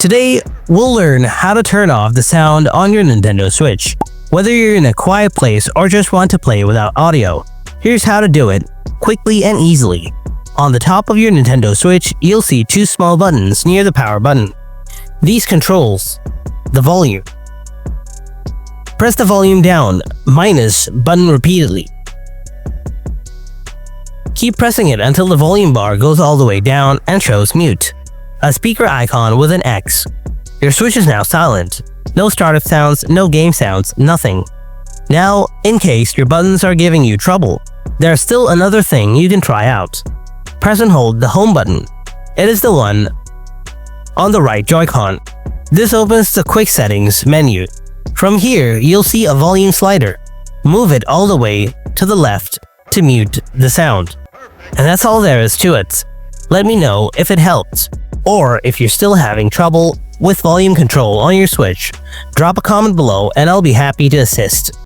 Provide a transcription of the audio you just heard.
Today, we'll learn how to turn off the sound on your Nintendo Switch. Whether you're in a quiet place or just want to play without audio, here's how to do it quickly and easily. On the top of your Nintendo Switch, you'll see two small buttons near the power button. These controls the volume. Press the volume down, minus button repeatedly. Keep pressing it until the volume bar goes all the way down and shows mute, a speaker icon with an X. Your Switch is now silent. No startup sounds, no game sounds, nothing. Now, in case your buttons are giving you trouble, there's still another thing you can try out. Press and hold the home button. It is the one on the right Joy-Con. This opens the quick settings menu. From here, you'll see a volume slider. Move it all the way to the left to mute the sound. And that's all there is to it. Let me know if it helped, or if you're still having trouble with volume control on your Switch. Drop a comment below and I'll be happy to assist.